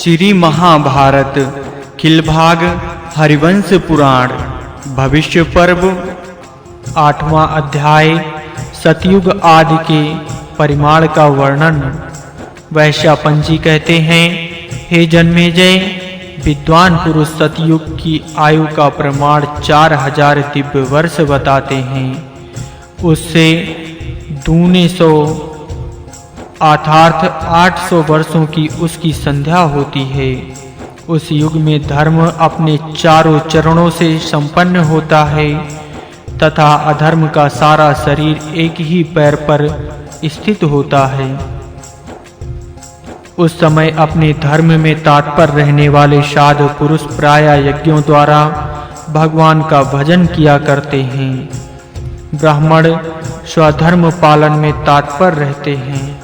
श्री महाभारत खिलभाग हरिवंश पुराण भविष्य पर्व 8वां अध्याय सतयुग आदि के परिमाण का वर्णन। वैश्यापंजी कहते हैं, हे जन्मेजय, विद्वान पुरुष सतयुग की आयु का प्रमाण 4000 दिव्य वर्ष बताते हैं। उससे दूने 100 अर्थात 800 वर्षों की उसकी संध्या होती है। उस युग में धर्म अपने चारों चरणों से संपन्न होता है तथा अधर्म का सारा शरीर एक ही पैर पर स्थित होता है। उस समय अपने धर्म में तत्पर रहने वाले साधु पुरुष प्रायः यज्ञों द्वारा भगवान का भजन किया करते हैं। ब्राह्मण स्वधर्म पालन में तत्पर रहते हैं।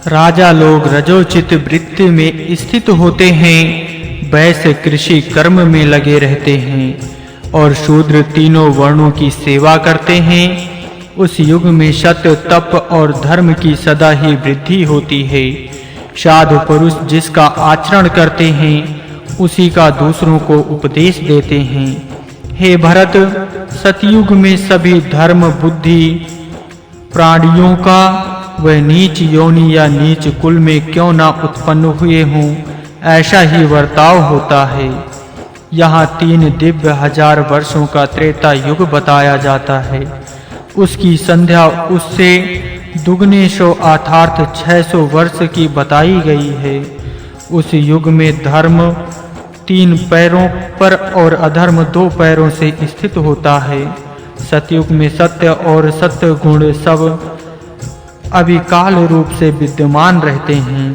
राजा लोग रजोचित वृत्ति में स्थित होते हैं। वैश्य कृषि कर्म में लगे रहते हैं और शूद्र तीनों वर्णों की सेवा करते हैं। उस युग में सत्य, तप और धर्म की सदा ही वृद्धि होती है। साधु पुरुष जिसका आचरण करते हैं उसी का दूसरों को उपदेश देते हैं। हे भरत, सतयुग में सभी धर्म बुद्धि प्राणियों का वह नीच योनि या नीच कुल में क्यों ना उत्पन्न हुए हों, ऐसा ही वर्ताव होता है। यहाँ 3 दिव्य 1000 वर्षों का त्रेता युग बताया जाता है। उसकी संध्या उससे दुगने 100 अर्थात 600 वर्ष की बताई गई है। उस युग में धर्म 3 पैरों पर और अधर्म 2 पैरों से स्थित होता है। सतयुग में सत्य और सत्य गुण सब अविकाल रूप से विद्यमान रहते हैं,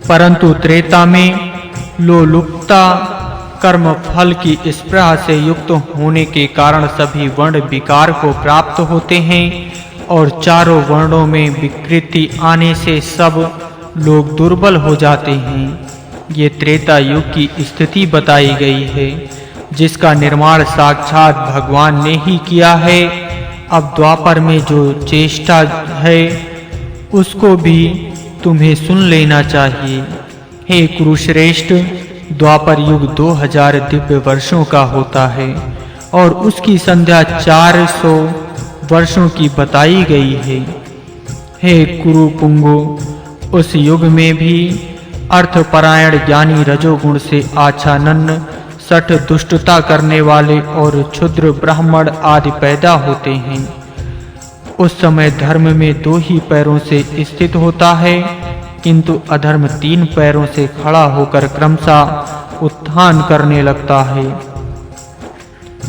परंतु त्रेता में लोलुपता कर्म फल की स्पृहा से युक्त होने के कारण सभी वर्ण विकार को प्राप्त होते हैं और चारों वर्णों में विकृति आने से सब लोग दुर्बल हो जाते हैं। ये त्रेता युग की स्थिति बताई गई है, जिसका निर्माण साक्षात भगवान ने ही किया है। अब द्वापर में जो चेष्टा है उसको भी तुम्हें सुन लेना चाहिए। हे कुरुश्रेष्ठ, द्वापर युग 2000 दिव्य वर्षों का होता है और उसकी संध्या 400 वर्षों की बताई गई है। हे कुरुपुंगो, उस युग में भी अर्थपरायण ज्ञानी रजोगुण से आच्छादन सठ दुष्टता करने वाले और क्षुद्र ब्राह्मण आदि पैदा होते हैं। उस समय धर्म में 2 ही पैरों से स्थित होता है, किंतु अधर्म 3 पैरों से खड़ा होकर क्रमशः उत्थान करने लगता है।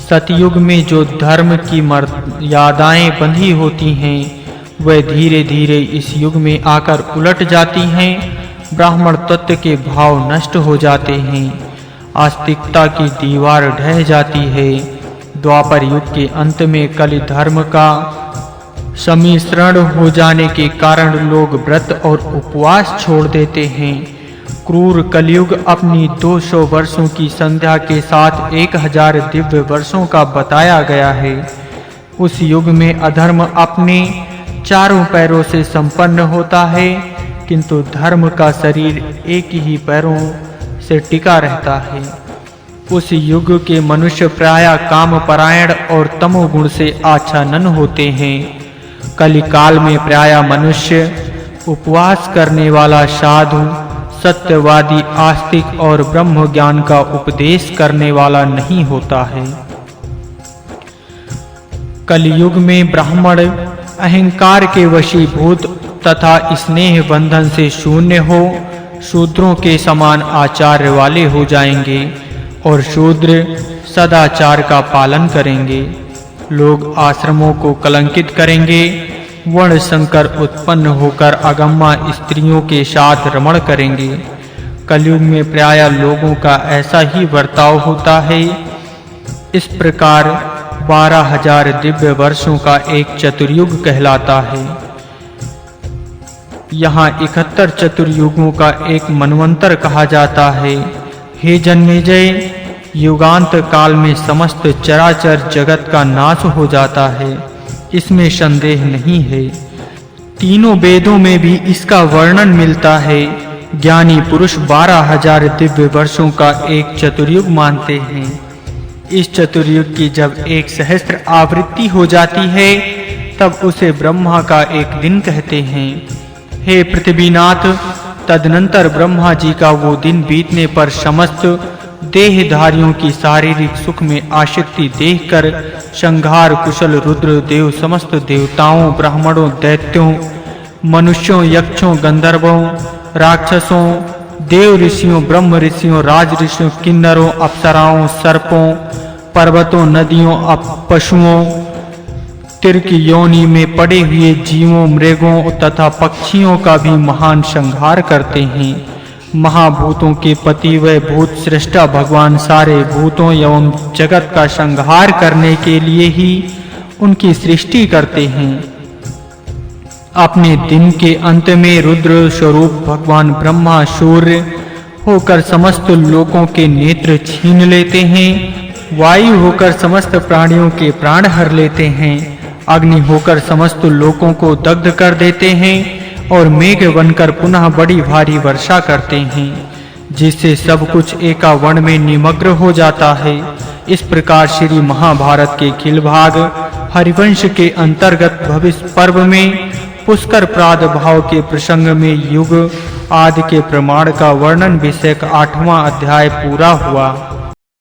सतयुग में जो धर्म की मर्यादाएं बंधी होती हैं वह धीरे धीरे इस युग में आकर उलट जाती हैं। ब्राह्मण तत्व के भाव नष्ट हो जाते हैं। आस्तिकता की दीवार ढह जाती है। द्वापर युग के अंत में कलि धर्म का सम्मिश्रण हो जाने के कारण लोग व्रत और उपवास छोड़ देते हैं। क्रूर कलयुग अपनी 200 वर्षों की संध्या के साथ 1000 दिव्य वर्षों का बताया गया है। उस युग में अधर्म अपने चारों पैरों से संपन्न होता है, किंतु धर्म का शरीर एक ही पैरों से टिका रहता है। उस युग के मनुष्य प्रायः काम परायण और तमोगुण से आच्छादन होते हैं। कलिकाल में प्रायः मनुष्य उपवास करने वाला साधु, सत्यवादी, आस्तिक और ब्रह्म ज्ञान का उपदेश करने वाला नहीं होता है। कलियुग में ब्राह्मण अहंकार के वशीभूत तथा स्नेह बंधन से शून्य हो शूद्रों के समान आचार्य वाले हो जाएंगे और शूद्र सदाचार का पालन करेंगे। लोग आश्रमों को कलंकित करेंगे। वर्ण संकर उत्पन्न होकर अगम्मा स्त्रियों के साथ रमण करेंगे। कलयुग में प्रायः लोगों का ऐसा ही वर्ताव होता है। इस प्रकार 12000 दिव्य वर्षों का एक चतुर्युग कहलाता है। यहाँ 71 चतुर्युगों का एक मनवंतर कहा जाता है। हे जन्मेजय, युगांत काल में समस्त चराचर जगत का नाश हो जाता है, इसमें संदेह नहीं है। तीनों वेदों में भी इसका वर्णन मिलता है। ज्ञानी पुरुष 12,000 दिव्य वर्षों का एक चतुर्युग मानते हैं। इस चतुर्युग की जब 1 सहस्त्र आवृत्ति हो जाती है तब उसे ब्रह्मा का एक दिन कहते हैं। हे पृथ्वीनाथ, तदनंतर ब्रह्मा जी का वो दिन बीतने पर समस्त देहधारियों की शारीरिक सुख में आसक्ति देखकर संघार कुशल रुद्र देव समस्त देवताओं, ब्राह्मणों, दैत्यों, मनुष्यों, यक्षों, गंधर्वों, राक्षसों, देव ऋषियों, ब्रह्म ऋषियों, राज ऋषियों, किन्नरों, अप्सराओं, सर्पों, पर्वतों, नदियों, पशुओं, तिर्क योनि में पड़े हुए जीवों, मृगों तथा पक्षियों का भी महान संहार करते हैं। महाभूतों के पति व भूत सृष्टा भगवान सारे भूतों एवं जगत का संहार करने के लिए ही उनकी सृष्टि करते हैं। अपने दिन के अंत में रुद्र स्वरूप भगवान ब्रह्मा सूर्य होकर समस्त लोकों के नेत्र छीन लेते हैं, वायु होकर समस्त प्राणियों के प्राण हर लेते हैं, अग्नि होकर समस्त लोकों को दग्ध कर देते हैं और मेघ बनकर पुनः बड़ी भारी वर्षा करते हैं, जिससे सब कुछ एकावर्ण में निमग्न हो जाता है। इस प्रकार श्री महाभारत के खिल भाग हरिवंश के अंतर्गत भविष्य पर्व में पुष्कर प्रादुर्भाव के प्रसंग में युग आदि के प्रमाण का वर्णन विषयक 8वां अध्याय पूरा हुआ।